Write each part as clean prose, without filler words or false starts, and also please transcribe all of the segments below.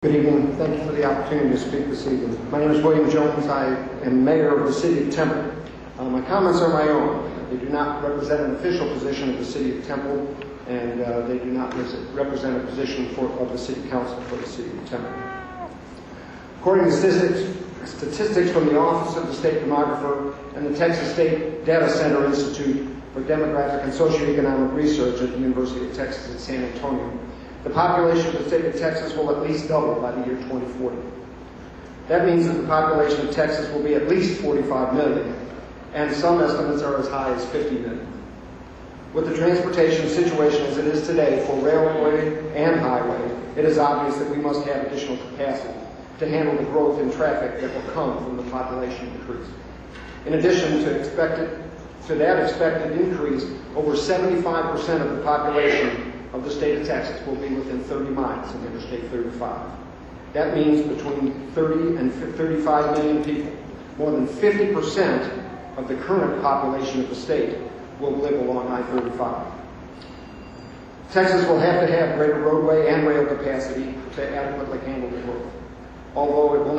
Good evening. Thank you for the opportunity to speak this evening. My name is William Jones. I am mayor of the city of Temple. My comments are my own. They do not represent an official position of the city of Temple, and they do not represent a position of the city council for the city of Temple. According to statistics from the Office of the State Demographer and the Texas State Data Center Institute for Demographic and Socioeconomic Research at the University of Texas at San Antonio, the population of the state of Texas will at least double by the year 2040. That means that the population of Texas will be at least 45 million, and some estimates are as high as 50 million. With the transportation situation as it is today for railway and highway, it is obvious that we must have additional capacity to handle the growth in traffic that will come from the population increase. In addition to that expected increase, over 75% of the population of the state of Texas will be within 30 miles of Interstate 35. That means between 30 and 35 million people. More than 50% of the current population of the state will live along I-35. Texas will have to have greater roadway and rail capacity to adequately handle the growth. Although it will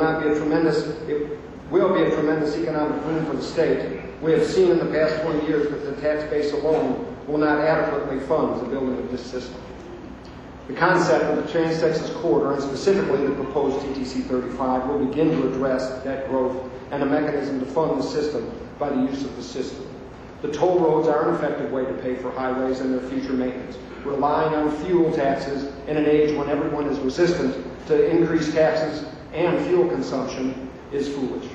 be a tremendous economic boom for the state, we have seen in the past 20 years that the tax base alone will not adequately fund the building of this system. The concept of the Trans-Texas Corridor, and specifically the proposed TTC 35, will begin to address that growth and a mechanism to fund the system by the use of the system. The toll roads are an effective way to pay for highways and their future maintenance. Relying on fuel taxes in an age when everyone is resistant to increased taxes and fuel consumption is foolish.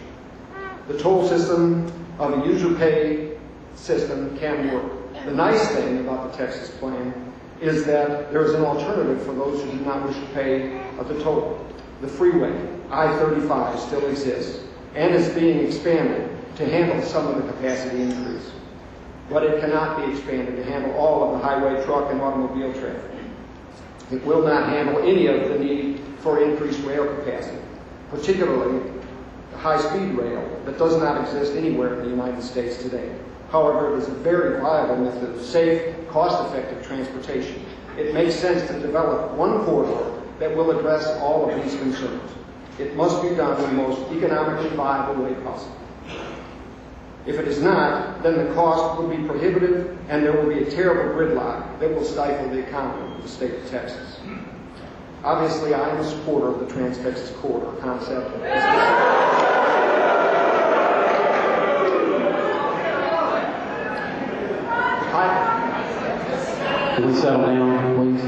The toll system of a user-pay system can work. The nice thing about the Texas plan is that there is an alternative for those who do not wish to pay the toll. The freeway, I-35, still exists and is being expanded to handle some of the capacity increase. But it cannot be expanded to handle all of the highway, truck, and automobile traffic. It will not handle any of the need for increased rail capacity, particularly the high-speed rail that does not exist anywhere in the United States today. However, it is a very viable method of safe, cost-effective transportation. It makes sense to develop one corridor that will address all of these concerns. It must be done in the most economically viable way possible. If it is not, then the cost will be prohibitive and there will be a terrible gridlock that will stifle the economy of the state of Texas. Obviously, I am a supporter of the Trans-Texas Corridor concept. Can we settle down, please?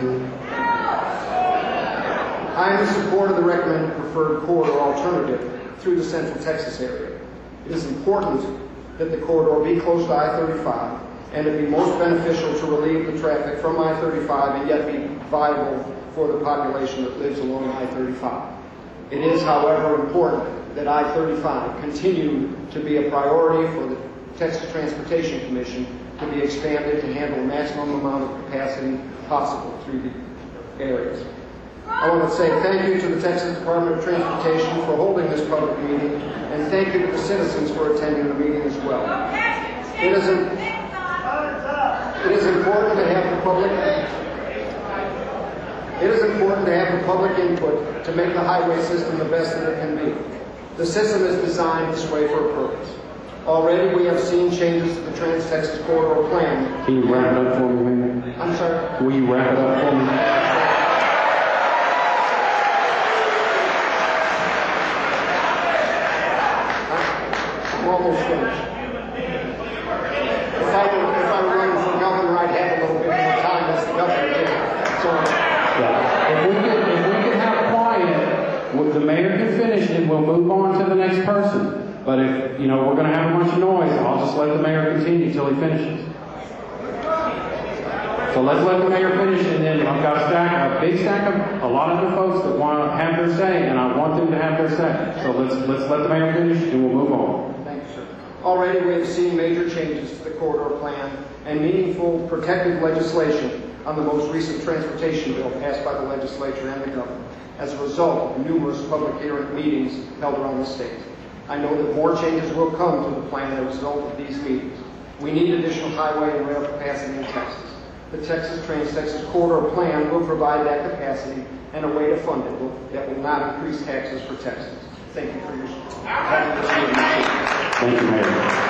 I am in support of the recommended preferred corridor alternative through the Central Texas area. It is important that the corridor be close to I-35 and it be most beneficial to relieve the traffic from I-35 and yet be viable for the population that lives along I-35. It is, however, important that I-35 continue to be a priority for the Texas Transportation Commission to be expanded to handle the maximum amount of capacity possible through the areas. I want to say thank you to the Texas Department of Transportation for holding this public meeting, and thank you to the citizens for attending the meeting as well. It is important to have the public input to make the highway system the best that it can be. The system is designed this way for a purpose. Already we have seen changes to the Trans-Texas Corridor plan. Can you wrap it up for me, Mayor? I'm sorry? Will you wrap it up for me? I'm almost finished. If I were running for governor, I'd have a little bit more time as the governor did. So, Yeah. If we can have quiet, the mayor can finish and we'll move on to the next person. But if, we're going to have a bunch of noise, I'll just let the mayor continue till he finishes. So let's let the mayor finish, and then I've got a big stack of a lot of other folks that want to have their say, and I want them to have their say. So let's let the mayor finish, and we'll move on. Thank you, sir. Already we have seen major changes to the corridor plan and meaningful protective legislation on the most recent transportation bill passed by the legislature and the governor as a result of numerous public hearing meetings held around the state. I know that more changes will come to the plan as a result of these meetings. We need additional highway and rail capacity in Texas. The Texas Trans-Texas Corridor plan will provide that capacity and a way to fund it that will not increase taxes for Texans. Thank you for your having this meeting. Thank you, Mayor.